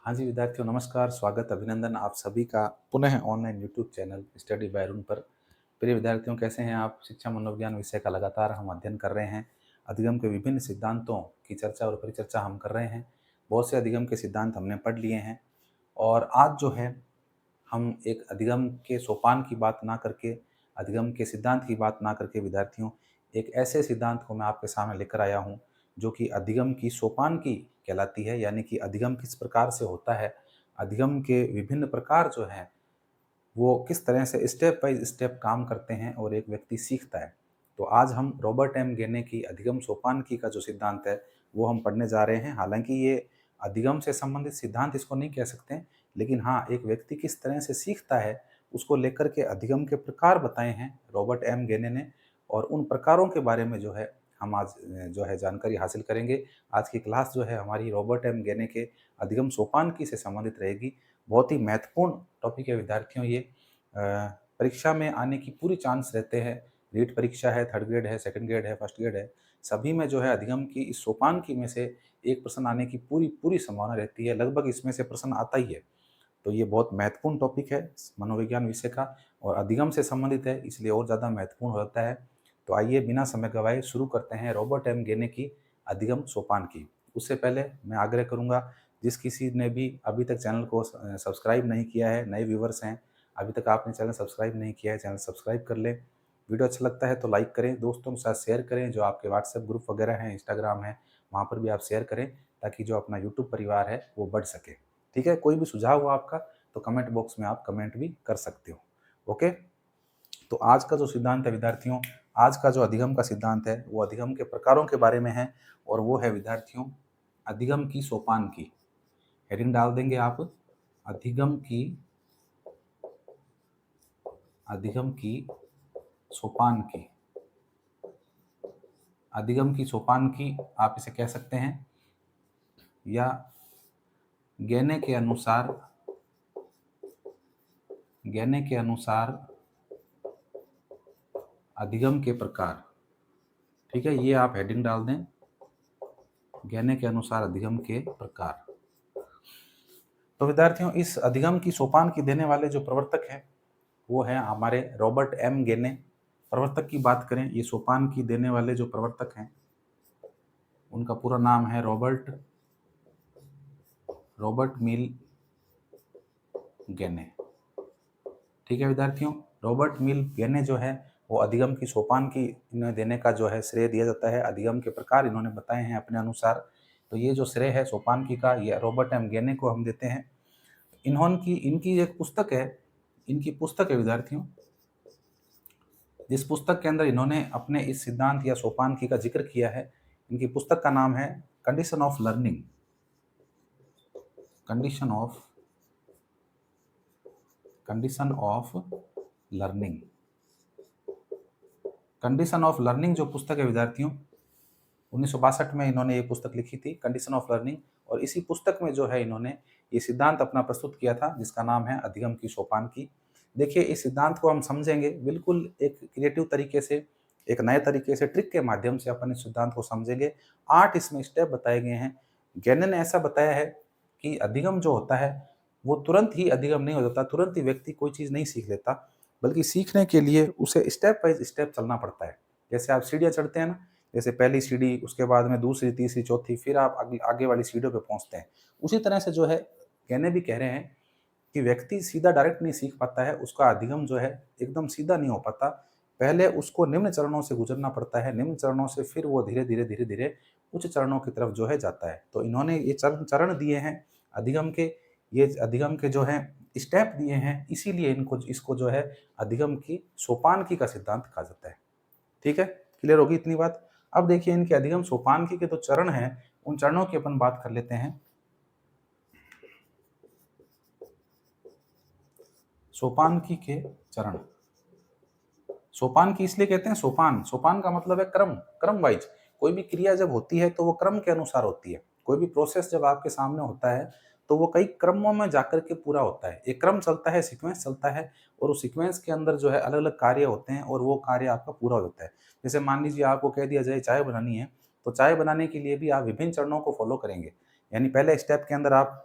हाँ जी, विद्यार्थियों नमस्कार, स्वागत, अभिनंदन आप सभी का पुनः online YouTube channel study bye Arun पर। प्रिय विद्यार्थियों कैसे हैं आप? शिक्षा मनोविज्ञान विषय का लगातार हम अध्ययन कर रहे हैं। अधिगम के विभिन्न सिद्धांतों की चर्चा और परिचर्चा हम कर रहे हैं। बहुत से अधिगम के सिद्धांत हमने पढ़ लिए हैं और आज जो है हम एक अधिगम के सोपान की बात ना करके, अधिगम के सिद्धांत की बात ना करके विद्यार्थियों, एक ऐसे सिद्धांत को मैं आपके सामने लेकर आया हूँ, जो कि अधिगम की सोपान की कहलाती है। यानी कि अधिगम किस प्रकार से होता है, अधिगम के विभिन्न प्रकार जो हैं, वो किस तरह से स्टेप बाय स्टेप काम करते हैं और एक व्यक्ति सीखता है। तो आज हम रॉबर्ट एम गेने की अधिगम सोपानकी का जो सिद्धांत है, वो हम पढ़ने जा रहे हैं। हालाँकि ये अधिगम से संबंधित सिद्धांत इसको नहीं कह सकते, लेकिन हाँ, एक व्यक्ति किस तरह से सीखता है, उसको लेकर के अधिगम के प्रकार बताए हैं रॉबर्ट एम गेने ने, और उन प्रकारों के बारे में जो है हम आज जो है जानकारी हासिल करेंगे। आज की क्लास जो है हमारी रॉबर्ट एम गेने के अधिगम सोपानकी से संबंधित रहेगी। बहुत ही महत्वपूर्ण टॉपिक है विद्यार्थियों ये। परीक्षा में आने की पूरी चांस रहते हैं। नीट परीक्षा है, थर्ड ग्रेड है, सेकंड ग्रेड है, फर्स्ट ग्रेड है, सभी में जो है अधिगम की इस सोपानकी में से एक प्रश्न आने की पूरी पूरी संभावना रहती है। लगभग इसमें से प्रश्न आता ही है। तो ये बहुत महत्वपूर्ण टॉपिक है मनोविज्ञान विषय का और अधिगम से संबंधित है, इसलिए और ज़्यादा महत्वपूर्ण होता है। तो आइए बिना समय गवाए शुरू करते हैं रॉबर्ट एम गेने की अधिगम सोपानकी। उससे पहले मैं आग्रह करूँगा, जिस किसी ने भी अभी तक चैनल को सब्सक्राइब नहीं किया है, नए व्यूवर्स हैं, अभी तक आपने चैनल सब्सक्राइब नहीं किया है, चैनल सब्सक्राइब कर लें। वीडियो अच्छा लगता है तो लाइक करें, दोस्तों के साथ शेयर करें, जो आपके व्हाट्सएप ग्रुप वगैरह हैं, इंस्टाग्राम है, वहाँ पर भी आप शेयर करें, ताकि जो अपना यूट्यूब परिवार है वो बढ़ सके। ठीक है? कोई भी सुझाव हो आपका तो कमेंट बॉक्स में आप कमेंट भी कर सकते हो। ओके? तो आज का जो सिद्धांत है विद्यार्थियों, आज का जो अधिगम का सिद्धांत है, वो अधिगम के प्रकारों के बारे में है और वो है विद्यार्थियों अधिगम की सोपानकी। हेडिंग डाल देंगे आप, अधिगम की अधिगम की सोपानकी। अधिगम की सोपानकी आप इसे कह सकते हैं, या गेने के अनुसार अधिगम के प्रकार। ठीक है, ये आप हेडिंग डाल दें, गेने के अनुसार अधिगम के प्रकार। तो विद्यार्थियों, इस अधिगम की सोपानकी देने वाले जो प्रवर्तक हैं, वो हैं हमारे रॉबर्ट एम गेने। प्रवर्तक की बात करें, ये सोपानकी देने वाले जो प्रवर्तक हैं, उनका पूरा नाम है रॉबर्ट मिल गेने। ठीक है विद्यार्थियों, रॉबर्ट मिल गेने जो है वो अधिगम की सोपानकी इन्हें देने का जो है श्रेय दिया जाता है। अधिगम के प्रकार इन्होंने बताए हैं अपने अनुसार, तो ये जो श्रेय है सोपानकी का, ये रॉबर्ट एम गेने को हम देते हैं। इनकी एक पुस्तक है, इनकी पुस्तक है विद्यार्थियों, जिस पुस्तक के अंदर इन्होंने अपने इस सिद्धांत या सोपानकी का जिक्र किया है, इनकी पुस्तक का नाम है condition of learning. Condition of learning. Condition of learning जो पुस्तक है विद्यार्थियों, 1962 में इन्होंने ये पुस्तक लिखी थी, कंडीशन ऑफ लर्निंग। और इसी पुस्तक में जो है इन्होंने ये सिद्धांत अपना प्रस्तुत किया था, जिसका नाम है अधिगम की सोपानकी। देखिए, इस सिद्धांत को हम समझेंगे बिल्कुल एक क्रिएटिव तरीके से, एक नए तरीके से, ट्रिक के माध्यम से अपन इस सिद्धांत को समझेंगे। 8 इसमें स्टेप बताए गए हैं। गैनन ने ऐसा बताया है कि अधिगम जो होता है वो तुरंत ही अधिगम नहीं हो जाता, तुरंत ही व्यक्ति कोई चीज़ नहीं सीख लेता, बल्कि सीखने के लिए उसे स्टेप बाय स्टेप चलना पड़ता है। जैसे आप सीढ़ियाँ चढ़ते हैं ना, जैसे पहली सीढ़ी, उसके बाद में दूसरी, तीसरी, चौथी, फिर आप आगे वाली सीढ़ियों पे पहुँचते हैं। उसी तरह से जो है कहने भी कह रहे हैं कि व्यक्ति सीधा डायरेक्ट नहीं सीख पाता है, उसका अधिगम जो है एकदम सीधा नहीं हो पाता। पहले उसको निम्न चरणों से गुजरना पड़ता है, निम्न चरणों से फिर वो धीरे-धीरे उच्च चरणों की तरफ जो है जाता है। तो इन्होंने ये चरण चरण दिए हैं अधिगम के, ये अधिगम के जो हैं स्टेप दिए हैं, इसीलिए इसको जो है अधिगम की सोपानकी का सिद्धांत कहा जाता है। ठीक है? क्लियर होगी इतनी बात? अब देखिए, इनके अधिगम सोपानकी के जो चरण हैं, उन चरणों की अपन बात कर लेते हैं। सोपानकी के चरण। सोपानकी इसलिए कहते हैं सोपान, सोपान का मतलब है क्रम, क्रम वाइज। कोई भी क्रिया जब होती है तो वो क्रम के अनुसार होती है। कोई भी प्रोसेस जब आपके सामने होता है तो वो कई क्रमों में जाकर के पूरा होता है। एक क्रम चलता है, सीक्वेंस चलता है, और उस सीक्वेंस के अंदर जो है अलग-अलग कार्य होते हैं और वो कार्य आपका पूरा हो जाता है। जैसे मान लीजिए आपको कह दिया जाए चाय बनानी है, तो चाय बनाने के लिए भी आप विभिन्न चरणों को फॉलो करेंगे। यानी पहले स्टेप के अंदर आप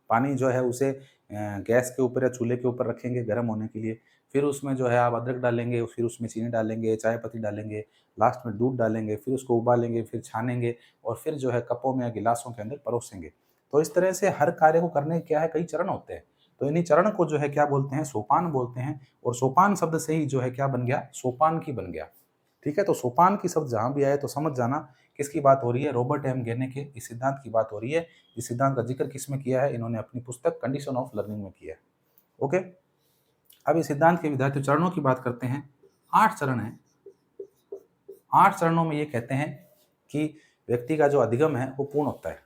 पानी जो है उसे गैस के ऊपर या चूल्हे के ऊपर रखेंगे गर्म होने के लिए। फिर उसमें जो है आप अदरक डालेंगे, फिर उसमें चीनी डालेंगे, चाय पत्ती डालेंगे, लास्ट में दूध डालेंगे, फिर उसको उबालेंगे, फिर छानेंगे और फिर जो है कपों में या गिलासों के अंदर परोसेंगे। तो इस तरह से हर कार्य को करने के क्या है, कई चरण होते हैं। तो इन्हीं चरण को जो है क्या बोलते हैं, सोपान बोलते हैं। और सोपान शब्द से ही जो है क्या बन गया, सोपान की बन गया। ठीक है, तो सोपान की शब्द जहां भी आए तो समझ जाना किसकी बात हो रही है, रॉबर्ट एम गेने के इस सिद्धांत की बात हो रही है। इस सिद्धांत का जिक्र किसमें किया है, इन्होंने अपनी पुस्तक कंडीशन ऑफ लर्निंग में किया है। ओके, अब इस सिद्धांत के विद्यार्थी चरणों की बात करते हैं। 8 चरण हैं। 8 चरणों में ये कहते हैं कि व्यक्ति का जो अधिगम है वो पूर्ण होता है।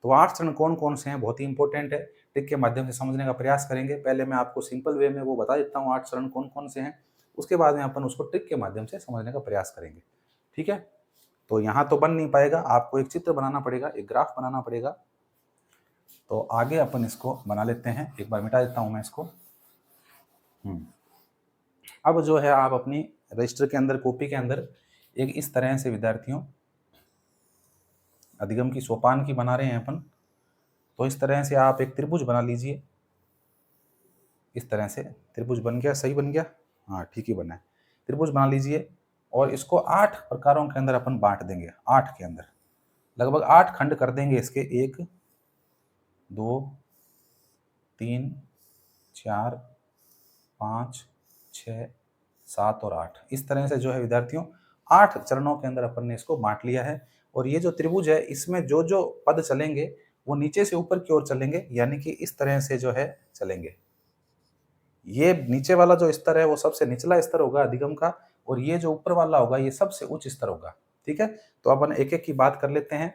तो 8 चरण कौन कौन से हैं, बहुत ही इंपॉर्टेंट है। ट्रिक के माध्यम से समझने का प्रयास करेंगे। पहले मैं आपको सिंपल वे में वो बता देता हूँ 8 चरण कौन कौन से हैं, उसके बाद में अपन उसको ट्रिक के माध्यम से समझने का प्रयास करेंगे। ठीक है, तो यहाँ तो बन नहीं पाएगा, आपको एक चित्र बनाना पड़ेगा, एक ग्राफ बनाना पड़ेगा। तो आगे अपन इसको बना लेते हैं, एक बार मिटा देता हूँ मैं इसको। अब जो है आप अपनी रजिस्टर के अंदर, कॉपी के अंदर एक इस तरह से विद्यार्थियों अधिगम की सोपान की बना रहे हैं अपन। तो इस तरह से आप एक त्रिभुज बना लीजिए। इस तरह से त्रिभुज बन गया, सही बन गया, हाँ ठीक ही बना है। त्रिभुज बना लीजिए और इसको 8 प्रकारों के अंदर अपन बांट देंगे। 8 के अंदर लगभग 8 खंड कर देंगे इसके, 1 2 3 4 5 6 7 और 8, इस तरह से जो है विद्यार्थियों 8 चरणों के अंदर अपन ने इसको बांट लिया है। और ये जो त्रिभुज है इसमें जो जो पद चलेंगे वो नीचे से ऊपर की ओर चलेंगे, यानी कि इस तरह से जो है चलेंगे। ये नीचे वाला जो स्तर है वो सबसे निचला स्तर होगा अधिगम का, और ये जो ऊपर वाला होगा ये सबसे उच्च स्तर होगा। ठीक है, तो अपन एक एक की बात कर लेते हैं।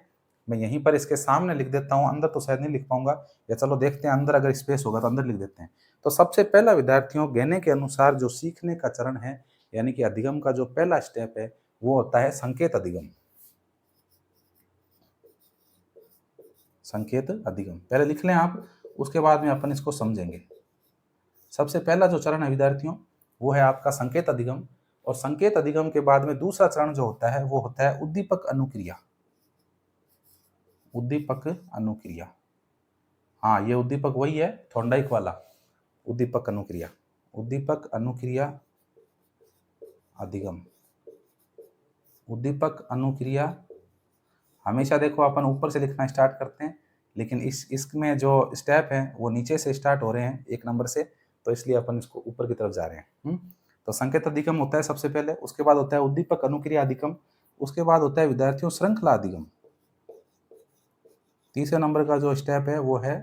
मैं यहीं पर इसके सामने लिख देता हूँ, अंदर तो शायद नहीं लिख पाऊंगा, या चलो देखते हैं अंदर अगर स्पेस होगा तो अंदर लिख देते हैं। तो सबसे पहला विद्यार्थियों गेने के अनुसार जो सीखने का चरण है, यानी कि अधिगम का जो पहला स्टेप है वो होता है संकेत अधिगम। संकेत अधिगम पहले लिख लें आप, उसके बाद में अपन इसको समझेंगे। सबसे पहला जो चरण है विद्यार्थियों वो है आपका संकेत अधिगम। और संकेत अधिगम के बाद में दूसरा चरण जो होता है वो होता है उद्दीपक अनुक्रिया। उद्दीपक अनुक्रिया, हाँ ये उद्दीपक वही है थॉर्नडाइक वाला उद्दीपक अनुक्रिया। उद्दीपक अनुक्रिया अधिगम। उद्दीपक अनुक्रिया हमेशा देखो अपन ऊपर से लिखना स्टार्ट करते हैं, लेकिन इसमें जो स्टेप है वो नीचे से स्टार्ट हो रहे हैं 1 नंबर से, तो इसलिए अपन इसको ऊपर की तरफ जा रहे हैं। तो संकेत अधिगम होता है सबसे पहले, उसके बाद होता है उद्दीपक अनुक्रिया अधिगम, उसके बाद होता है विद्यार्थियों श्रृंखला अधिगम। तीसरे नंबर का जो स्टेप है वो है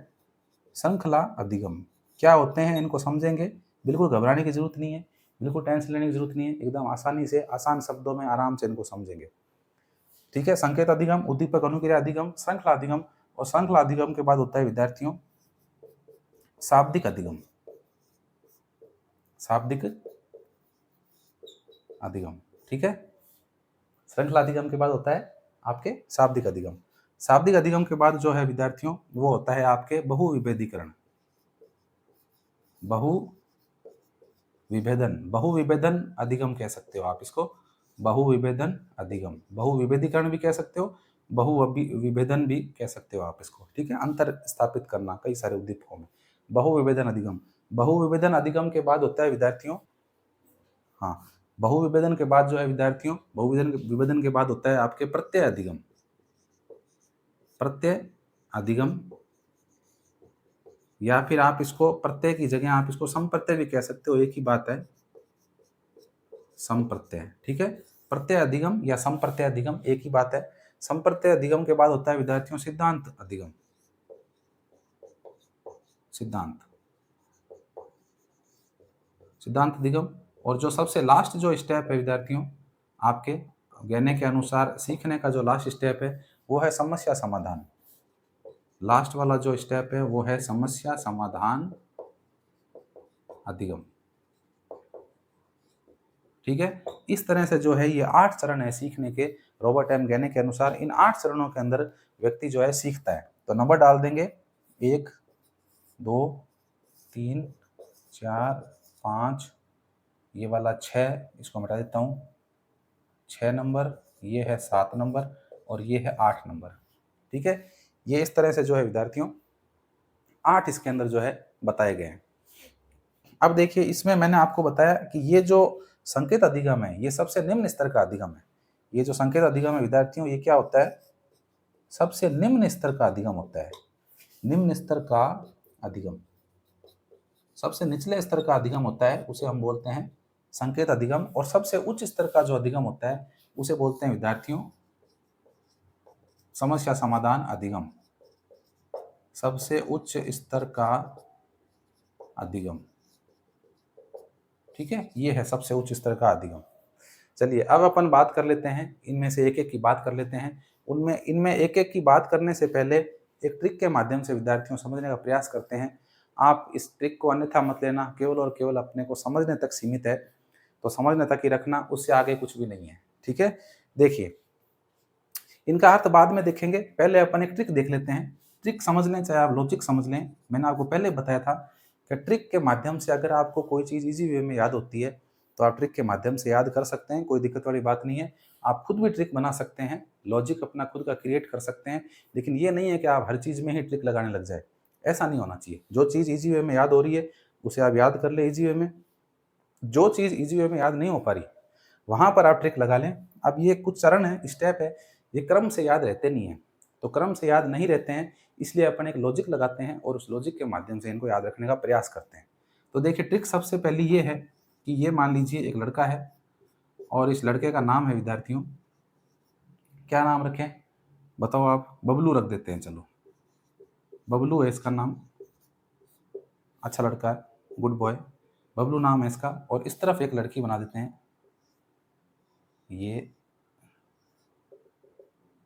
श्रृंखला अधिगम। क्या होते हैं इनको समझेंगे, बिल्कुल घबराने की जरूरत नहीं है, बिल्कुल टेंशन लेने की जरूरत नहीं है, एकदम आसानी से आसान शब्दों में आराम से इनको समझेंगे। ठीक है, संकेत अधिगम, उद्दीपक अनुक्रिया अधिगम, श्रृंखला अधिगम, और श्रृंखला अधिगम के बाद होता है विद्यार्थियों शाब्दिक अधिगम। शाब्दिक अधिगम, ठीक है, श्रृंखला अधिगम के बाद होता है आपके शाब्दिक अधिगम। शाब्दिक अधिगम के बाद जो है विद्यार्थियों वो होता है आपके बहुविभेदीकरण। बहुविभेदन अधिगम कह सकते हो आप इसको, बहुविभेदन अधिगम, बहुविभेदीकरण भी कह सकते हो, बहुविभेदन भी कह सकते हो आप इसको। ठीक है, अंतर स्थापित करना कई सारे उद्दीपकों में, बहुविभेदन अधिगम। बहुविभेदन अधिगम के बाद होता है विद्यार्थियों, हाँ बहुविभेदन के बाद जो है विद्यार्थियों, बहुविभेदन के बाद होता है आपके प्रत्यय अधिगम। प्रत्यय अधिगम, या फिर आप इसको प्रत्यय की जगह आप इसको संप्रत्यय भी कह सकते हो, एक ही बात है, संप्रत्यय। ठीक है, प्रत्यय अधिगम या संप्रत्यय अधिगम एक ही बात है। संप्रत्यय अधिगम के बाद होता है विद्यार्थियों सिद्धांत अधिगम। सिद्धांत सिद्धांत अधिगम, और जो सबसे लास्ट जो स्टेप है विद्यार्थियों आपके गेने के अनुसार सीखने का जो लास्ट स्टेप है वो है समस्या समाधान। लास्ट वाला जो स्टेप है वो है समस्या समाधान अधिगम। ठीक है, इस तरह से जो है ये 8 चरण है सीखने के। रॉबर्ट एम गेने के अनुसार इन 8 चरणों के अंदर व्यक्ति जो है सीखता है। तो नंबर डाल देंगे 1 2 3 4 5, ये वाला 6, इसको मिटा देता हूँ, 6 नंबर, ये है 7 नंबर, और ये है 8 नंबर। ठीक है, ये इस तरह से जो है विद्यार्थियों 8 इसके अंदर जो है बताए गए हैं। अब देखिए इसमें मैंने आपको बताया कि ये जो संकेत अधिगम है ये सबसे निम्न स्तर का अधिगम है। ये जो संकेत अधिगम है विद्यार्थियों, ये क्या होता है? सबसे निम्न स्तर का अधिगम होता है। निम्न स्तर का अधिगम, सबसे निचले स्तर का अधिगम होता है उसे हम बोलते हैं संकेत अधिगम, और सबसे उच्च स्तर का जो अधिगम होता है उसे बोलते हैं विद्यार्थियों समस्या समाधान अधिगम। सबसे उच्च स्तर का अधिगम, ठीक है, ये है सबसे उच्च स्तर का अधिगम। चलिए अब अपन बात कर लेते हैं, इनमें से एक एक की बात कर लेते हैं। उनमें इनमें एक एक की बात करने से पहले एक ट्रिक के माध्यम से विद्यार्थियों समझने का प्रयास करते हैं। आप इस ट्रिक को अन्यथा मत लेना, केवल और केवल अपने को समझने तक सीमित है, तो समझने तक ही रखना, उससे आगे कुछ भी नहीं है, ठीक है। देखिए इनका अर्थ बाद में देखेंगे, पहले अपन एक ट्रिक देख लेते हैं। ट्रिक समझ लें चाहे आप लॉजिक समझ लें, मैंने आपको पहले बताया था कि ट्रिक के माध्यम से अगर आपको कोई चीज़ इजी वे में याद होती है तो आप ट्रिक के माध्यम से याद कर सकते हैं, कोई दिक्कत वाली बात नहीं है। आप खुद भी ट्रिक बना सकते हैं, लॉजिक अपना खुद का क्रिएट कर सकते हैं, लेकिन ये नहीं है कि आप हर चीज़ में ही ट्रिक लगाने लग जाए, ऐसा नहीं होना चाहिए। जो चीज़ ईजी वे में याद हो रही है उसे आप याद कर ले ईजी वे में, जो चीज़ ईजी वे में याद नहीं हो पा रही वहाँ पर आप ट्रिक लगा लें। अब ये कुछ चरण है, स्टेप है, ये क्रम से याद रहते नहीं हैं, तो क्रम से याद नहीं रहते हैं, इसलिए अपन एक लॉजिक लगाते हैं और उस लॉजिक के माध्यम से इनको याद रखने का प्रयास करते हैं। तो देखिए ट्रिक सबसे पहली ये है कि ये मान लीजिए एक लड़का है और इस लड़के का नाम है विद्यार्थियों, क्या नाम रखें बताओ आप? बबलू रख देते हैं, चलो बबलू है इसका नाम, अच्छा लड़का है, गुड बॉय, बबलू नाम है इसका। और इस तरफ एक लड़की बना देते हैं, ये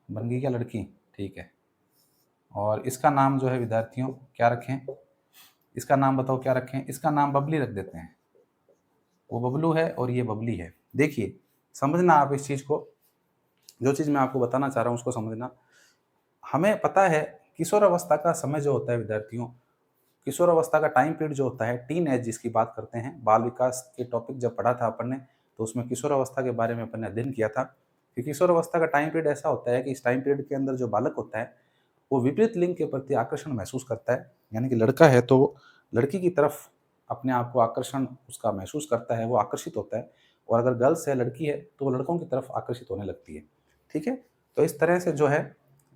बन गई क्या लड़की? ठीक है। और इसका नाम जो है विद्यार्थियों क्या रखें? इसका नाम बताओ क्या रखें? इसका नाम बबली रख देते हैं, वो बबलू है और ये बबली है। देखिए समझना आप इस चीज़ को, जो चीज़ मैं आपको बताना चाह रहा हूँ उसको समझना। हमें पता है किशोर अवस्था का समय जो होता है विद्यार्थियों, किशोर अवस्था का टाइम पीरियड जो होता है, टीन एज जिसकी बात करते हैं, बाल विकास के टॉपिक जब पढ़ा था अपन ने तो उसमें किशोर अवस्था के बारे में अपन ने अध्ययन किया था कि किशोर अवस्था का टाइम पीरियड ऐसा होता है कि इस टाइम पीरियड के अंदर जो बालक होता है वो विपरीत लिंग के प्रति आकर्षण महसूस करता है। यानी कि लड़का है तो लड़की की तरफ अपने आप को आकर्षण उसका महसूस करता है, वो आकर्षित होता है, और अगर गर्ल्स है लड़की है तो वो लड़कों की तरफ आकर्षित होने लगती है, ठीक है। तो इस तरह से जो है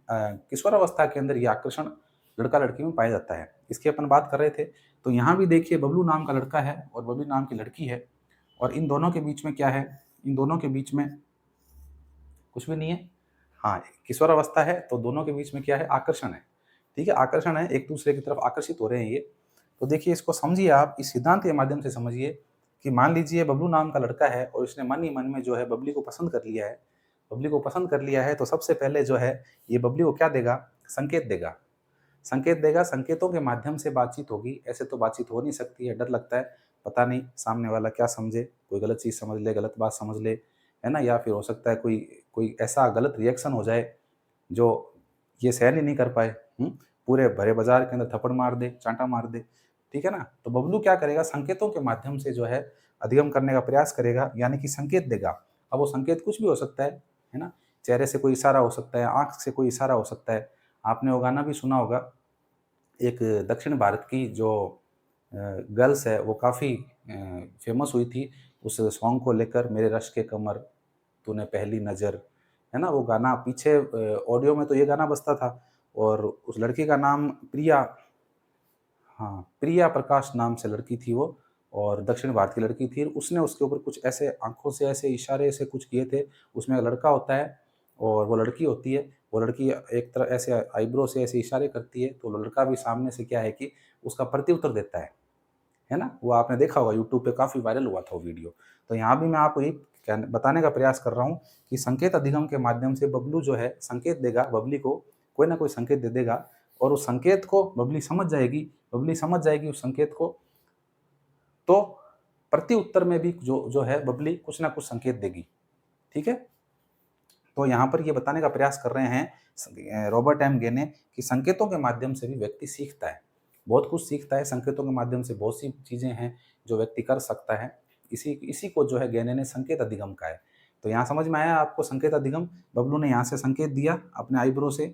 किशोर अवस्था के अंदर ये आकर्षण लड़का लड़की में पाया जाता है। इसकी अपन बात कर रहे थे, तो यहाँ भी देखिए बबलू नाम का लड़का है और बबली नाम की लड़की है, और इन दोनों के बीच में क्या है? इन दोनों के बीच में कुछ भी नहीं है। हाँ, किशोर अवस्था है तो दोनों के बीच में क्या है? आकर्षण है, ठीक है, आकर्षण है, एक दूसरे की तरफ आकर्षित हो रहे हैं ये। तो देखिए इसको समझिए आप, इस सिद्धांत के माध्यम से समझिए कि मान लीजिए बबलू नाम का लड़का है और इसने मन ही मन में जो है बबली को पसंद कर लिया है। बबली को पसंद कर लिया है तो सबसे पहले जो है ये बबली को क्या देगा? संकेत देगा। संकेत देगा, संकेतों के माध्यम से बातचीत होगी, ऐसे तो बातचीत हो नहीं सकती है, डर लगता है, पता नहीं सामने वाला क्या समझे, कोई गलत चीज़ समझ ले, गलत बात समझ ले, है ना? या फिर हो सकता है कोई कोई ऐसा गलत रिएक्शन हो जाए जो ये सहन ही नहीं कर पाए, पूरे भरे बाजार के अंदर थप्पड़ मार दे, चांटा मार दे, ठीक है ना? तो बबलू क्या करेगा? संकेतों के माध्यम से जो है अधिगम करने का प्रयास करेगा, यानी कि संकेत देगा। अब वो संकेत कुछ भी हो सकता है ना? चेहरे से कोई इशारा हो सकता है, आँख से कोई इशारा हो सकता है। आपने वो गाना भी सुना होगा, एक दक्षिण भारत की जो गर्ल्स है वो काफ़ी फेमस हुई थी उस सॉन्ग को लेकर, मेरे रश के कमर, तूने पहली नज़र, है ना? वो गाना पीछे ऑडियो में तो ये गाना बजता था, और उस लड़की का नाम प्रिया, हाँ, प्रिया प्रकाश नाम से लड़की थी वो, और दक्षिण भारत की लड़की थी। उसने उसके ऊपर कुछ ऐसे आँखों से ऐसे इशारे से कुछ किए थे। उसमें एक लड़का होता है और वो लड़की होती है। वो लड़की एक तरह ऐसे आईब्रो से ऐसे इशारे करती है, तो लड़का भी सामने से क्या है कि उसका प्रत्युत्तर देता है ना? वो आपने देखा होगा, यूट्यूब पे काफ़ी वायरल हुआ था वो वीडियो। तो यहाँ भी मैं आपको यही बताने का प्रयास कर रहा हूँ कि संकेत अधिगम के माध्यम से बबलू जो है संकेत देगा बबली को, कोई ना कोई संकेत दे देगा, और उस संकेत को बबली समझ जाएगी। बबली समझ जाएगी उस संकेत को, तो प्रति उत्तर में भी जो जो है बबली कुछ ना कुछ संकेत देगी, ठीक है। तो यहाँ पर ये बताने का प्रयास कर रहे हैं रॉबर्ट एम गे ने कि संकेतों के माध्यम से भी व्यक्ति सीखता है, बहुत कुछ सीखता है। संकेतों के माध्यम से बहुत सी चीज़ें हैं जो व्यक्ति कर सकता है। इसी इसी को जो है गेने ने संकेत अधिगम कहा है। तो यहाँ समझ में आया आपको संकेत अधिगम? बबलू ने यहाँ से संकेत दिया अपने आईब्रो से,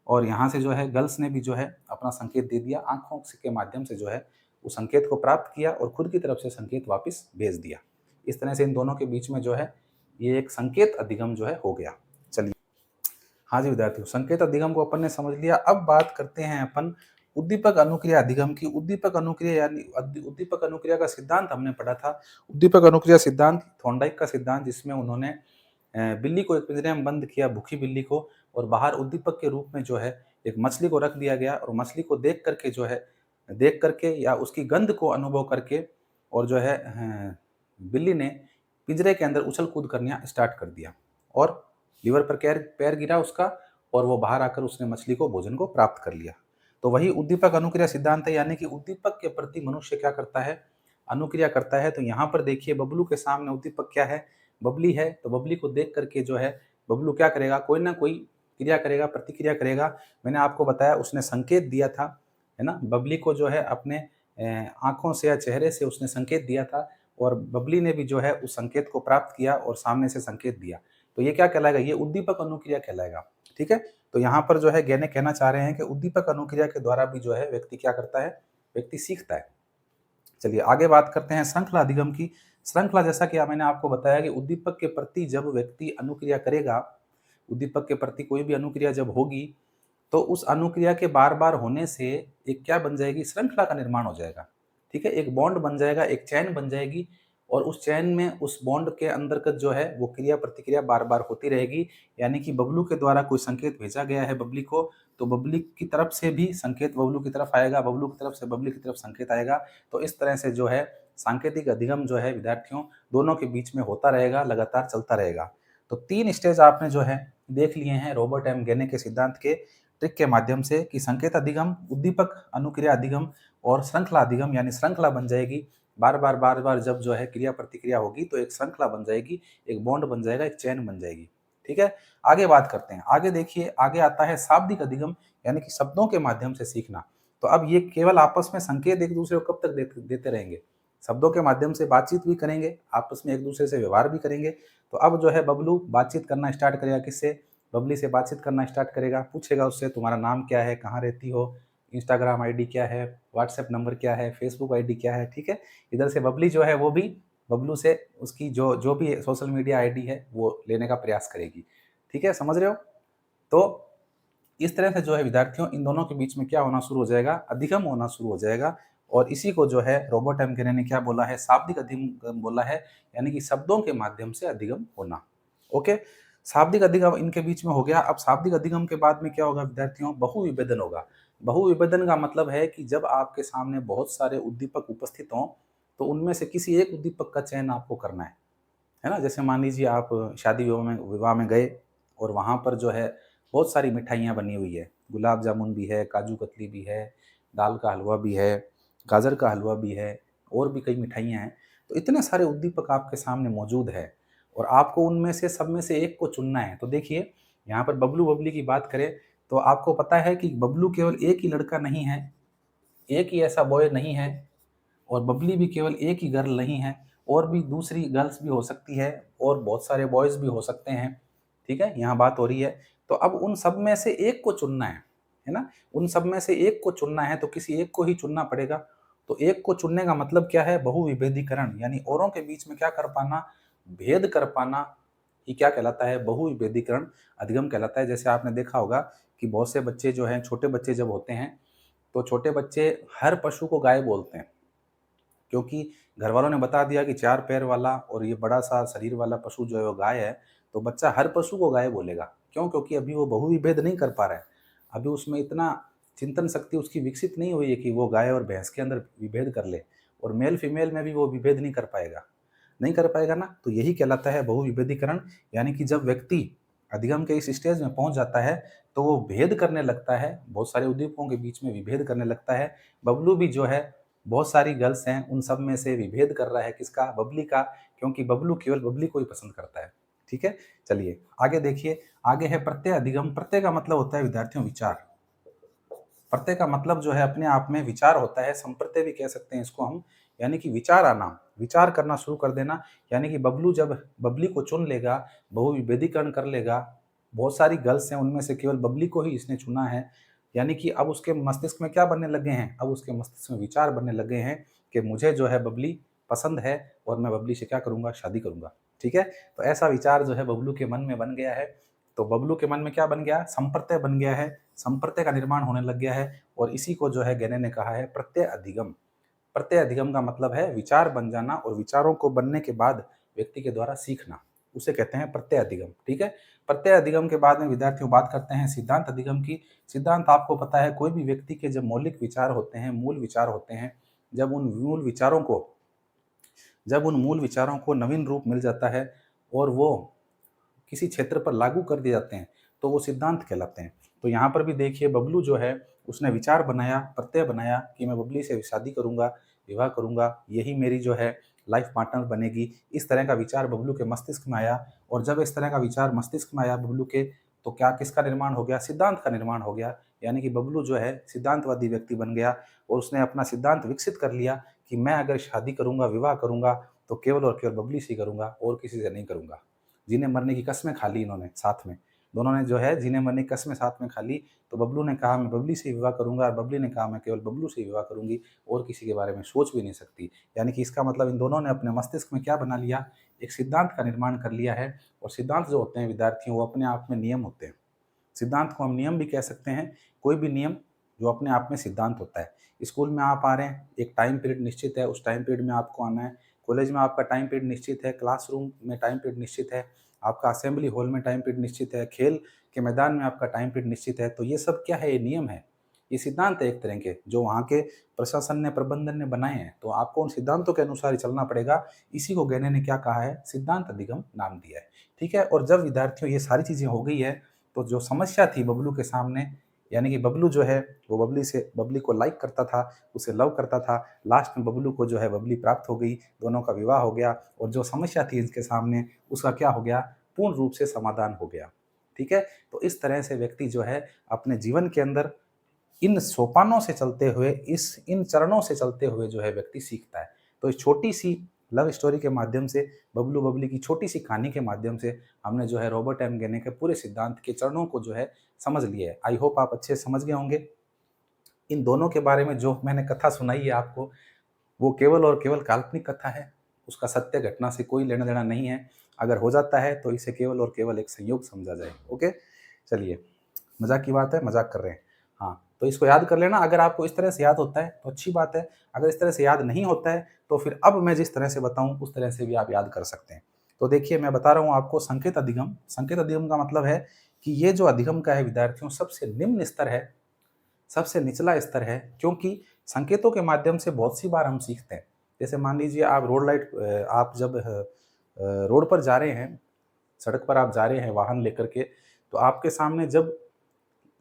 और यहाँ से जो है गर्ल्स ने भी जो है अपने अपना संकेत दे दिया, आँखों के माध्यम से जो है उस संकेत को प्राप्त किया और खुद की तरफ से संकेत वापस भेज दिया। इस तरह से इन दोनों के बीच में जो है ये एक संकेत अधिगम जो है हो गया। चलिए, हाँ जी विद्यार्थियों, संकेत अधिगम को अपन ने समझ लिया। अब बात करते हैं अपन उद्दीपक अनुक्रिया अधिगम की। उद्दीपक अनुक्रिया यानी उद्दीपक अनुक्रिया का सिद्धांत हमने पढ़ा था। उद्दीपक अनुक्रिया सिद्धांत थॉर्नडाइक का सिद्धांत, जिसमें उन्होंने बिल्ली को एक पिंजरे में बंद किया, भूखी बिल्ली को, और बाहर उद्दीपक के रूप में जो है एक मछली को रख दिया गया, और मछली को देख करके या उसकी गंध को अनुभव करके और जो है बिल्ली ने पिंजरे के अंदर उछल कूद करना स्टार्ट कर दिया और लीवर पर पैर गिरा उसका, और वो बाहर आकर उसने मछली को भोजन को प्राप्त कर लिया। तो वही उद्दीपक अनुक्रिया सिद्धांत है, यानी कि उद्दीपक के प्रति मनुष्य क्या करता है, अनुक्रिया करता है। तो यहाँ पर देखिए बबलू के सामने उद्दीपक क्या है, बबली है। तो बबली को देख करके जो है बबलू क्या करेगा, कोई ना कोई क्रिया करेगा, प्रतिक्रिया करेगा। मैंने आपको बताया उसने संकेत दिया था, है ना, बबली को जो है अपने आंखों से या चेहरे से उसने संकेत दिया था, और बबली ने भी जो है उस संकेत को प्राप्त किया और सामने से संकेत दिया। तो ये क्या कहलाएगा, ये उद्दीपक अनुक्रिया कहलाएगा। ठीक है, तो यहाँ पर जो है गहने कहना चाह रहे हैं कि उद्दीपक अनुक्रिया के द्वारा भी जो है व्यक्ति क्या करता है, व्यक्ति सीखता है। चलिए आगे बात करते हैं श्रृंखला अधिगम की। श्रृंखला, जैसा कि मैंने आपको बताया कि उद्दीपक के प्रति जब व्यक्ति अनुक्रिया करेगा, उद्दीपक के प्रति कोई भी अनुक्रिया जब होगी, तो उस अनुक्रिया के बार बार होने से एक क्या बन जाएगी, श्रृंखला का निर्माण हो जाएगा। ठीक है, एक बॉन्ड बन जाएगा, एक चैन बन जाएगी, और उस चैन में उस बॉन्ड के अंतर्गत जो है वो क्रिया प्रतिक्रिया बार बार होती रहेगी। यानी कि बबलू के द्वारा कोई संकेत भेजा गया है बबली को, तो बबली की तरफ से भी संकेत बबलू की तरफ आएगा, बबलू की तरफ से बबली की तरफ संकेत आएगा। तो इस तरह से जो है सांकेतिक अधिगम जो है विद्यार्थियों दोनों के बीच में होता रहेगा, लगातार चलता रहेगा। तो 3 स्टेज आपने जो है देख लिए हैं रॉबर्ट एम गेने के सिद्धांत के ट्रिक के माध्यम से, कि संकेत अधिगम, उद्दीपक अनुक्रिया अधिगम और श्रृंखला अधिगम, यानी श्रृंखला बन जाएगी। बार बार जब जो है क्रिया प्रतिक्रिया होगी तो एक श्रृंखला बन जाएगी, एक बॉन्ड बन जाएगा, एक चैन बन जाएगी। ठीक है, आगे बात करते हैं। आगे देखिए, आगे आता है शाब्दिक अधिगम, यानी कि शब्दों के माध्यम से सीखना। तो अब ये केवल आपस में संकेत एक दूसरे को कब तक देते रहेंगे, शब्दों के माध्यम से बातचीत भी करेंगे, आपस में एक दूसरे से व्यवहार भी करेंगे। तो अब जो है बबलू बातचीत करना स्टार्ट करेगा, किससे, बबली से बातचीत करना स्टार्ट करेगा, पूछेगा उससे तुम्हारा नाम क्या है, कहाँ रहती हो, इंस्टाग्राम आईडी क्या है, व्हाट्सएप नंबर क्या है, फेसबुक आईडी क्या है। ठीक है, इधर से बबली जो है वो भी बबलू से उसकी जो जो भी सोशल मीडिया आईडी है वो लेने का प्रयास करेगी। ठीक है, समझ रहे हो। तो इस तरह से जो है विद्यार्थियों इन दोनों के बीच में क्या होना शुरू हो जाएगा, अधिगम होना शुरू हो जाएगा। और इसी को जो है रॉबर्ट एम गेने ने क्या बोला है, शाब्दिक अधिगम बोला है, यानी कि शब्दों के माध्यम से अधिगम होना। ओके, शाब्दिक अधिगम इनके बीच में हो गया। अब शाब्दिक अधिगम के बाद में क्या होगा विद्यार्थियों, बहुविभेदन होगा। बहुविभेदन का मतलब है कि जब आपके सामने बहुत सारे उद्दीपक उपस्थित हों तो उनमें से किसी एक उद्दीपक का चयन आपको करना है ना। जैसे मान लीजिए आप शादी विवाह में गए और वहाँ पर जो है बहुत सारी मिठाइयाँ बनी हुई है, गुलाब जामुन भी है, काजू कतली भी है, दाल का हलवा भी है, गाजर का हलवा भी है, और भी कई मिठाइयाँ हैं। तो इतने सारे उद्दीपक आपके सामने मौजूद है और आपको उनमें से सब में से एक को चुनना है। तो देखिए यहाँ पर बबलू बबली की बात करें तो आपको पता है कि बबलू केवल एक ही लड़का नहीं है, एक ही ऐसा बॉय नहीं है, और बबली भी केवल एक ही गर्ल नहीं है, और भी दूसरी गर्ल्स भी हो सकती है, और बहुत सारे बॉयज़ भी हो सकते हैं। ठीक है, यहाँ बात हो रही है। तो अब उन सब में से एक को चुनना है ना? उन सब में से एक को चुनना है, तो किसी एक को ही चुनना पड़ेगा। तो एक को चुनने का मतलब क्या है, बहुविभेदीकरण, यानी औरों के बीच में क्या कर पाना, भेद कर पाना, ये क्या कहलाता है, बहुविभेदीकरण अधिगम कहलाता है। जैसे आपने देखा होगा कि बहुत से बच्चे जो हैं, छोटे बच्चे जब होते हैं तो छोटे बच्चे हर पशु को गाय बोलते हैं, क्योंकि घर वालों ने बता दिया कि 4 पैर वाला और ये बड़ा सा शरीर वाला पशु जो है वो गाय है, तो बच्चा हर पशु को गाय बोलेगा। क्यों? क्योंकि अभी वो बहुविभेद नहीं कर पा रहा है, अभी उसमें इतना चिंतन शक्ति उसकी विकसित नहीं हुई है कि वो गाय और भैंस के अंदर विभेद कर ले, और मेल फीमेल में भी वो विभेद नहीं कर पाएगा, नहीं कर पाएगा ना। तो यही कहलाता है बहुविभेदीकरण, यानी कि जब व्यक्ति अधिगम के इस स्टेज में पहुंच जाता है तो वो भेद करने लगता है, बहुत सारे उद्दीपकों के बीच में विभेद करने लगता है। बबलू भी जो है, बहुत सारी गर्ल्स हैं, उन सब में से विभेद कर रहा है, किसका, बबली का, क्योंकि बबलू केवल बबली को ही पसंद करता है। ठीक है, चलिए आगे देखिए, आगे है प्रत्यय अधिगम। प्रत्यय का मतलब होता है विद्यार्थियों विचार। प्रत्यय का मतलब जो है अपने आप में विचार होता है, संप्रत्यय भी कह सकते हैं इसको हम, यानी कि विचार आना, विचार करना शुरू कर देना। यानी कि बबलू जब बबली को चुन लेगा, बहुविभेदीकरण कर लेगा, बहुत सारी गर्ल्स हैं उनमें से केवल बबली को ही इसने चुना है, यानी कि अब उसके मस्तिष्क में क्या बनने लगे हैं, अब उसके मस्तिष्क में विचार बनने लगे हैं कि मुझे जो है बबली पसंद है और मैं बबली से क्या करूँगा, शादी करूँगा। ठीक है? तो ऐसा विचार जो है बबलू के मन में बन गया है। तो बबलू के मन में क्या बन गया, संप्रत्यय बन गया है, संप्रत्यय का निर्माण होने लग गया है और इसी को जो है गैने ने कहा है प्रत्यय अधिगम। प्रत्यय अधिगम का मतलब है विचार बन जाना और विचारों को बनने के बाद व्यक्ति के द्वारा सीखना, उसे कहते हैं प्रत्यय अधिगम। ठीक है? प्रत्यय अधिगम के बाद में विद्यार्थियों बात करते हैं सिद्धांत अधिगम की। सिद्धांत आपको पता है कोई भी व्यक्ति के जब मौलिक विचार होते हैं, मूल विचार होते हैं, जब उन मूल विचारों को नवीन रूप मिल जाता है और वो किसी क्षेत्र पर लागू कर दिए जाते हैं तो वो सिद्धांत कहलाते हैं। तो यहाँ पर भी देखिए बबलू जो है उसने विचार बनाया, प्रत्यय बनाया कि मैं बबली से शादी करूंगा, विवाह करूंगा, यही मेरी जो है लाइफ पार्टनर बनेगी। इस तरह का विचार बबलू के मस्तिष्क में आया और जब इस तरह का विचार मस्तिष्क में आया बबलू के, तो क्या किसका निर्माण हो गया, सिद्धांत का निर्माण हो गया। यानी कि बबलू जो है सिद्धांतवादी व्यक्ति बन गया और उसने अपना सिद्धांत विकसित कर लिया कि मैं अगर शादी करूंगा, विवाह करूंगा तो केवल और केवल बबली से करूंगा और किसी से नहीं करूंगा। जीने मरने की कस्में खा ली इन्होंने साथ में, दोनों ने जो है जीने मरने की कस्में साथ में खा ली। तो बबलू ने कहा मैं बबली से विवाह करूंगा और बबली ने कहा मैं केवल बबलू से विवाह करूंगी और किसी के बारे में सोच भी नहीं सकती। यानी कि इसका मतलब इन दोनों ने अपने मस्तिष्क में क्या बना लिया, एक सिद्धांत का निर्माण कर लिया है। और सिद्धांत जो होते हैं विद्यार्थियों वो अपने आप में नियम होते हैं। सिद्धांत को हम नियम भी कह सकते हैं, कोई भी नियम जो अपने आप में सिद्धांत होता है। स्कूल में आप आ रहे हैं, एक टाइम पीरियड निश्चित है, उस टाइम पीरियड में आपको आना है। कॉलेज में आपका टाइम पीरियड निश्चित है, क्लासरूम में टाइम पीरियड निश्चित है, आपका असेंबली हॉल में टाइम पीरियड निश्चित है, खेल के मैदान में आपका टाइम पीरियड निश्चित है। तो ये सब क्या है, ये नियम है, ये सिद्धांत है एक तरह के जो वहाँ के प्रशासन ने, प्रबंधन ने बनाए हैं। तो आपको उन सिद्धांतों के अनुसार ही चलना पड़ेगा। इसी को गैने ने क्या कहा है, सिद्धांत अधिगम नाम दिया है। ठीक है? और जब विद्यार्थियों ये सारी चीज़ें हो गई है तो जो समस्या थी बबलू के सामने, यानी कि बबलू जो है वो बबली को लाइक करता था, उसे लव करता था। लास्ट में बबलू को जो है बबली प्राप्त हो गई, दोनों का विवाह हो गया और जो समस्या थी इनके सामने उसका क्या हो गया, पूर्ण रूप से समाधान हो गया। ठीक है? तो इस तरह से व्यक्ति जो है अपने जीवन के अंदर इन सोपानों से चलते हुए, इन चरणों से चलते हुए जो है व्यक्ति सीखता है। तो इस छोटी सी लव स्टोरी के माध्यम से, बबलू बबली की छोटी सी कहानी के माध्यम से हमने जो है रॉबर्ट एम गेने के पूरे सिद्धांत के चरणों को जो है समझ लिया है। आई होप आप अच्छे से समझ गए होंगे। इन दोनों के बारे में जो मैंने कथा सुनाई है आपको, वो केवल और केवल काल्पनिक कथा है, उसका सत्य घटना से कोई लेना देना नहीं है। अगर हो जाता है तो इसे केवल और केवल एक संयोग समझा जाए। ओके, चलिए, मजाक की बात है, मजाक कर रहे हैं। हाँ, तो इसको याद कर लेना। अगर आपको इस तरह से याद होता है तो अच्छी बात है, अगर इस तरह से याद नहीं होता है तो फिर अब मैं जिस तरह से बताऊं उस तरह से भी आप याद कर सकते हैं। तो देखिए मैं बता रहा हूं आपको संकेत अधिगम। संकेत अधिगम का मतलब है कि ये जो अधिगम का है विद्यार्थियों, सबसे निम्न स्तर है, सबसे निचला स्तर है, क्योंकि संकेतों के माध्यम से बहुत सी बार हम सीखते हैं। जैसे मान लीजिए आप आप जब रोड पर जा रहे हैं, सड़क पर आप जा रहे हैं वाहन लेकर के, तो आपके सामने जब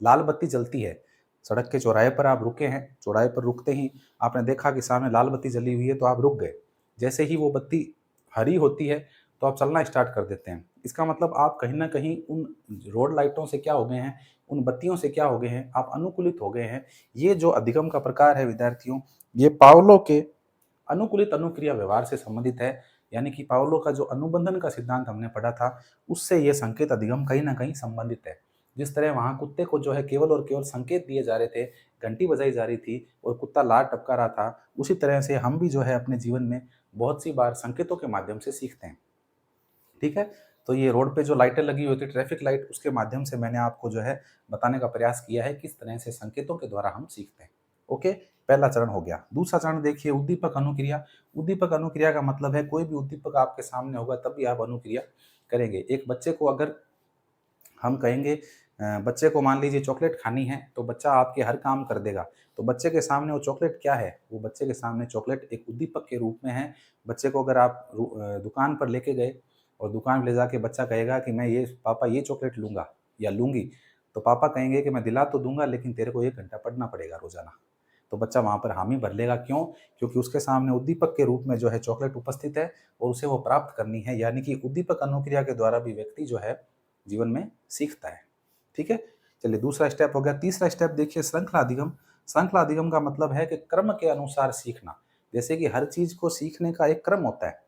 लाल बत्ती जलती है, सड़क के चौराहे पर आप रुके हैं, चौराहे पर रुकते ही आपने देखा कि सामने लाल बत्ती जली हुई है तो आप रुक गए। जैसे ही वो बत्ती हरी होती है तो आप चलना स्टार्ट कर देते हैं। इसका मतलब आप कहीं न कहीं उन रोड लाइटों से क्या हो गए हैं, उन बत्तियों से क्या हो गए हैं, आप अनुकूलित हो गए हैं। ये जो अधिगम का प्रकार है विद्यार्थियों, ये पावलो के अनुकूलित अनुक्रिया व्यवहार से संबंधित है। यानी कि पावलो का जो अनुबंधन का सिद्धांत हमने पढ़ा था, उससे ये संकेत अधिगम कहीं न कहीं संबंधित है। जिस तरह वहाँ कुत्ते को जो है केवल और केवल संकेत दिए जा रहे थे, घंटी बजाई जा रही थी और कुत्ता लार टपका रहा था, उसी तरह से हम भी जो है अपने जीवन में बहुत सी बार संकेतों के माध्यम से सीखते हैं। ठीक है? तो ये रोड पे जो लाइटें लगी हुई होती है, ट्रैफिक लाइट, उसके माध्यम से मैंने आपको जो है बताने का प्रयास किया है किस तरह से संकेतों के द्वारा हम सीखते हैं। ओके? पहला चरण हो गया। दूसरा चरण देखिए उद्दीपक अनुक्रिया। उद्दीपक अनुक्रिया का मतलब है कोई भी उद्दीपक आपके सामने होगा तब भी आप अनुक्रिया करेंगे। एक बच्चे को अगर हम कहेंगे बच्चे को मान लीजिए चॉकलेट खानी है तो बच्चा आपके हर काम कर देगा। तो बच्चे के सामने वो चॉकलेट क्या है? वो बच्चे के सामने चॉकलेट एक उद्दीपक के रूप में है। बच्चे को अगर आप दुकान पर लेके गए और दुकान में ले जाके बच्चा कहेगा कि मैं ये पापा ये चॉकलेट लूँगा या लूँगी, तो पापा कहेंगे कि मैं दिला तो दूँगा लेकिन तेरे को 1 घंटा पढ़ना पड़ेगा रोज़ाना। तो बच्चा वहाँ पर हामी भर लेगा, क्यों? क्योंकि उसके सामने उद्दीपक के रूप में जो है चॉकलेट उपस्थित है और उसे वो प्राप्त करनी है। यानी कि उद्दीपक अनुक्रिया के द्वारा भी व्यक्ति जो है जीवन में सीखता है। ठीक है? चलिए दूसरा स्टेप हो गया। तीसरा स्टेप देखिए श्रृंखला अधिगम। श्रृंखला अधिगम का मतलब है कि क्रम के अनुसार सीखना। जैसे कि हर चीज़ को सीखने का एक क्रम होता है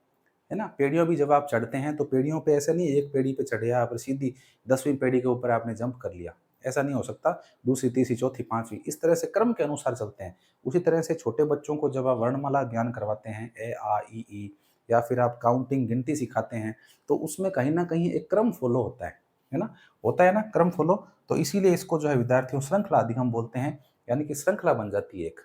ना? पेड़ियों भी जब आप चढ़ते हैं तो पेड़ियों पे ऐसे नहीं एक पेड़ी पे चढ़े आप और सीधी 10वीं पेड़ी के ऊपर आपने जंप कर लिया, ऐसा नहीं हो सकता, दूसरी, तीसरी, चौथी, पाँचवीं, इस तरह से क्रम के अनुसार चलते हैं। उसी तरह से छोटे बच्चों को जब आप वर्णमाला ज्ञान करवाते हैं, ए, आ, इ, ई, या फिर आप काउंटिंग, गिनती सिखाते हैं, तो उसमें कहीं न कहीं एक क्रम फ़ॉलो होता है ना? होता है ना क्रम फ़ॉलो? तो इसीलिए इसको जो है विद्यार्थियों श्रृंखला अधिगम बोलते हैं, यानी कि श्रृंखला बन जाती है एक।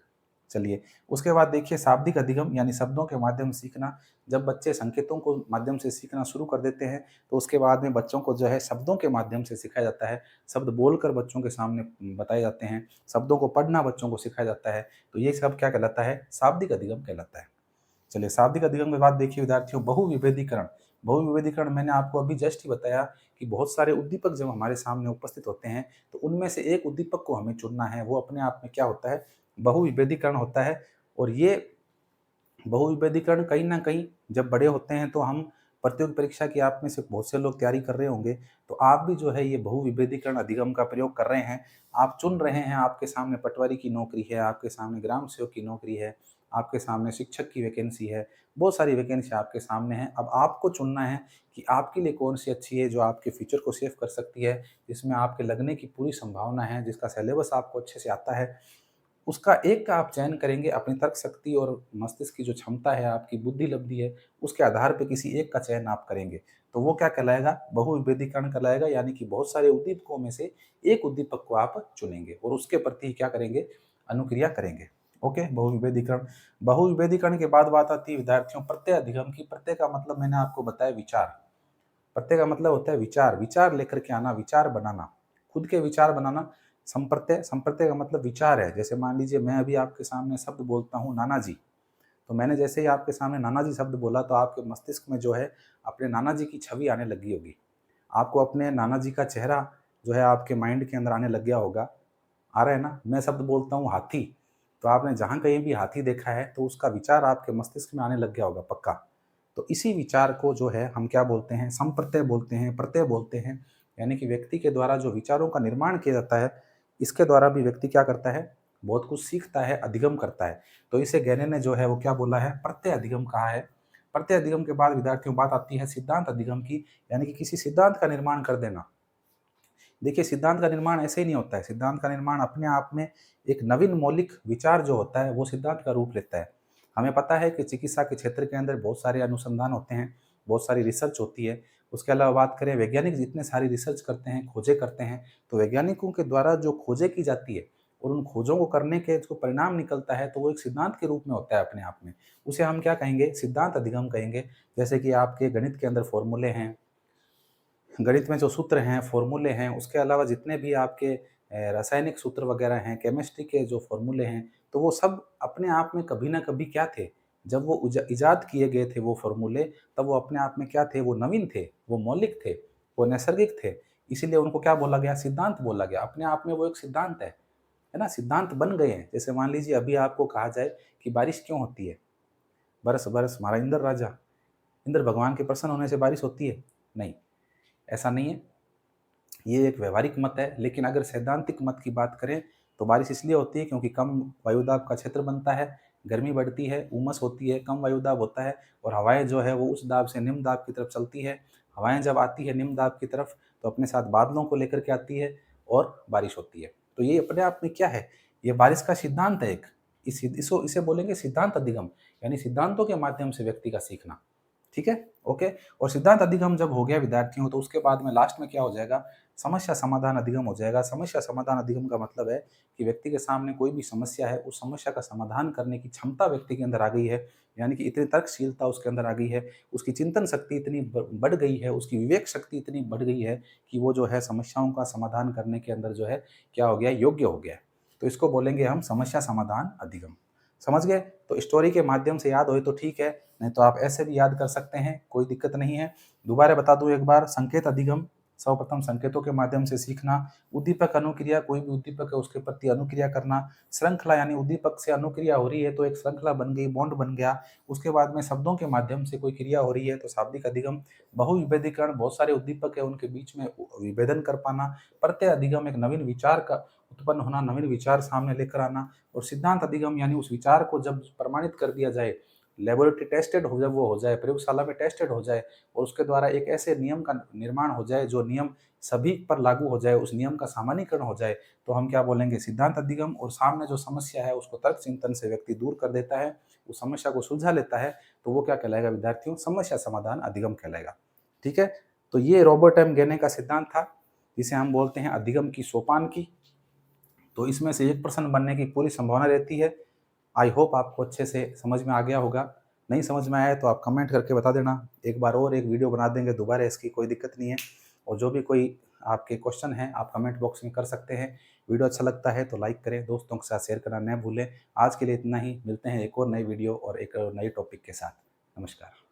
चलिए, उसके बाद देखिए शाब्दिक अधिगम यानी शब्दों के माध्यम से सीखना। जब बच्चे संकेतों को माध्यम से सीखना शुरू कर देते हैं, तो उसके बाद में बच्चों को जो है शब्दों के माध्यम से सिखाया जाता है। शब्द बोलकर बच्चों के सामने बताए जाते हैं, शब्दों को पढ़ना बच्चों को सिखाया जाता है। तो ये सब क्या कहलाता है? शाब्दिक अधिगम कहलाता है। चलिए, शाब्दिक अधिगम के बाद देखिए विद्यार्थियों बहुविभेदीकरण। बहुविभेदीकरण मैंने आपको अभी जस्ट ही बताया कि बहुत सारे उद्दीपक जब हमारे सामने उपस्थित होते हैं, तो उनमें से एक उद्दीपक को हमें चुनना है, वो अपने आप में क्या होता है? बहुविभेदीकरण होता है। और ये बहुविभेदीकरण कहीं न कहीं जब बड़े होते हैं तो हम प्रतियोगी परीक्षा की, आप में से बहुत से लोग तैयारी कर रहे होंगे, तो आप भी जो है ये बहुविभेदीकरण अधिगम का प्रयोग कर रहे हैं। आप चुन रहे हैं, आपके सामने पटवारी की नौकरी है, आपके सामने ग्राम सेवक की नौकरी है, आपके सामने शिक्षक की वैकेंसी है, बहुत सारी वैकेंसी आपके सामने हैं। अब आपको चुनना है कि आपके लिए कौन-सी अच्छी है, जो आपके फ्यूचर को सेव कर सकती है, जिसमें आपके लगने की पूरी संभावना है, जिसका सिलेबस आपको अच्छे से आता है। उसका एक का आप चयन करेंगे, अपनी तर्क शक्ति और मस्तिष्क की जो क्षमता है, आपकी बुद्धि लब्धि है, उसके आधार पे किसी एक का चयन आप करेंगे। तो वो क्या कहलाएगा? बहुविभेदीकरण कहलाएगा, यानी कि बहुत सारे उद्दीपकों में से एक उद्दीपक को आप चुनेंगे और उसके प्रति ही क्या करेंगे? अनुक्रिया करेंगे। ओके, बहुविभेदीकरण। बहुविभेदीकरण के बाद बात आती है विद्यार्थियों प्रत्यय अधिगम की। प्रत्यय का मतलब मैंने आपको बताया विचार। प्रत्यय का मतलब होता है विचार, विचार लेकर के आना, विचार बनाना, खुद के विचार बनाना। संप्रत्यय, संप्रत्यय का मतलब विचार है। जैसे मान लीजिए मैं अभी आपके सामने शब्द बोलता हूँ नाना जी, तो मैंने जैसे ही आपके सामने नाना जी शब्द बोला, तो आपके मस्तिष्क में जो है अपने नाना जी की छवि आने लगी होगी। आपको अपने नाना जी का चेहरा जो है आपके माइंड के अंदर आने लग गया होगा। आ रहा है ना? मैं शब्द बोलता हूँ हाथी, तो आपने जहाँ कहीं भी हाथी देखा है, तो उसका विचार आपके मस्तिष्क में आने लग गया होगा पक्का। तो इसी विचार को जो है हम क्या बोलते हैं? संप्रत्यय बोलते हैं, प्रत्यय बोलते हैं। यानी कि व्यक्ति के द्वारा जो विचारों का निर्माण किया जाता है, इसके द्वारा भी व्यक्ति क्या करता है? बहुत कुछ सीखता है, अधिगम करता है। तो इसे गैने ने जो है वो क्या बोला है? प्रत्यय अधिगम कहा है। प्रत्यय अधिगम के बाद विद्यार्थियों बात आती है सिद्धांत अधिगम की, यानी कि किसी सिद्धांत का निर्माण कर देना। देखिए, सिद्धांत का निर्माण ऐसे ही नहीं होता है। सिद्धांत का निर्माण अपने आप में एक नवीन मौलिक विचार जो होता है, वो सिद्धांत का रूप लेता है। हमें पता है कि चिकित्सा के क्षेत्र के अंदर बहुत सारे अनुसंधान होते हैं, बहुत सारी रिसर्च होती है। उसके अलावा बात करें, वैज्ञानिक जितने सारी रिसर्च करते हैं, खोजें करते हैं, तो वैज्ञानिकों के द्वारा जो खोजें की जाती है और उन खोजों को करने के जो परिणाम निकलता है, तो वो एक सिद्धांत के रूप में होता है अपने आप में। उसे हम क्या कहेंगे? सिद्धांत अधिगम कहेंगे। जैसे कि आपके गणित के अंदर फॉर्मूले हैं, गणित में जो सूत्र हैं, फ़ॉर्मूले हैं, उसके अलावा जितने भी आपके रासायनिक सूत्र वगैरह हैं, केमिस्ट्री के जो फ़ॉर्मूले हैं, तो वो सब अपने आप में कभी न कभी क्या थे? जब वो इजाद किए गए थे वो फ़ॉर्मूले, तब वो अपने आप में क्या थे? वो नवीन थे, वो मौलिक थे, वो नैसर्गिक थे। इसीलिए उनको क्या बोला गया? सिद्धांत बोला गया। अपने आप में वो एक सिद्धांत है ना? सिद्धांत बन गए हैं। जैसे मान लीजिए अभी आपको कहा जाए कि बारिश क्यों होती है? बरस बरस मारा इंद्र राजा। इंद्र भगवान के प्रसन्न होने से बारिश होती है? नहीं, ऐसा नहीं है। ये एक व्यावहारिक मत है, लेकिन अगर सैद्धांतिक मत की बात करें, तो बारिश इसलिए होती है क्योंकि कम वायुदाब का क्षेत्र बनता है, गर्मी बढ़ती है, उमस होती है, कम वायुदाब होता है और हवाएं जो है वो उच्च दाब से निम्न दाब की तरफ चलती है। हवाएं जब आती है निम्न दाब की तरफ, तो अपने साथ बादलों को लेकर के आती है और बारिश होती है। तो ये अपने आप में क्या है? ये बारिश का सिद्धांत है एक। इसे बोलेंगे सिद्धांत अधिगम, यानी सिद्धांतों के माध्यम से व्यक्ति का सीखना। ठीक है? ओके। और सिद्धांत अधिगम जब हो गया विद्यार्थियों, तो उसके बाद में लास्ट में क्या हो जाएगा? समस्या समाधान अधिगम हो जाएगा। समस्या समाधान अधिगम का मतलब है कि व्यक्ति के सामने कोई भी समस्या है, उस समस्या का समाधान करने की क्षमता व्यक्ति के अंदर आ गई है, यानी कि इतनी तर्कशीलता उसके अंदर आ गई है, उसकी चिंतन शक्ति इतनी बढ़ गई है, उसकी विवेक शक्ति इतनी बढ़ गई है कि वो जो है समस्याओं का समाधान करने के अंदर जो है क्या हो गया? योग्य हो गया है। तो इसको बोलेंगे हम समस्या समाधान अधिगम। समझ गए? तो स्टोरी के माध्यम से याद होए तो ठीक है, नहीं तो आप ऐसे भी याद कर सकते हैं, कोई दिक्कत नहीं है। दोबारा बता दूं एक बार, संकेत अधिगम, सर्वप्रथम संकेतों के माध्यम से सीखना। उद्दीपक अनुक्रिया, कोई भी उद्दीपक है उसके प्रति अनुक्रिया करना। श्रृंखला, यानी उद्दीपक से अनुक्रिया हो रही है तो एक श्रृंखला बन गई, बॉन्ड बन गया। उसके बाद में शब्दों के माध्यम से कोई क्रिया हो रही है तो शाब्दिक अधिगम। बहुविभेदीकरण, बहुत सारे उद्दीपक है उनके बीच में विभेदन कर पाना। प्रत्यय अधिगम, एक नवीन विचार का उत्पन्न होना, नवीन विचार सामने लेकर आना। और सिद्धांत अधिगम, यानी उस विचार को जब प्रमाणित कर दिया जाए, लेबोरेटरी टेस्टेड हो, जब वो हो जाए, प्रयोगशाला में टेस्टेड हो जाए और उसके द्वारा एक ऐसे नियम का निर्माण हो जाए जो नियम सभी पर लागू हो जाए, उस नियम का सामान्यीकरण हो जाए, तो हम क्या बोलेंगे, सिद्धांत अधिगम। और सामने जो समस्या है उसको तर्क चिंतन से व्यक्ति दूर कर देता है, उस समस्या को सुलझा लेता है, तो वो क्या कहलाएगा विद्यार्थियों, समस्या समाधान अधिगम कहलाएगा। ठीक है, तो ये रॉबर्ट एम गेने का सिद्धांत था, जिसे हम बोलते हैं अधिगम की सोपान की। तो इसमें से एक प्रश्न बनने की पूरी संभावना रहती है। आई होप आपको अच्छे से समझ में आ गया होगा। नहीं समझ में आया तो आप कमेंट करके बता देना, एक बार और एक वीडियो बना देंगे दोबारा, इसकी कोई दिक्कत नहीं है। और जो भी कोई आपके क्वेश्चन हैं आप कमेंट बॉक्स में कर सकते हैं। वीडियो अच्छा लगता है तो लाइक करें, दोस्तों के साथ शेयर करना न भूलें। आज के लिए इतना ही, मिलते हैं एक और नई वीडियो और एक और नए टॉपिक के साथ। नमस्कार।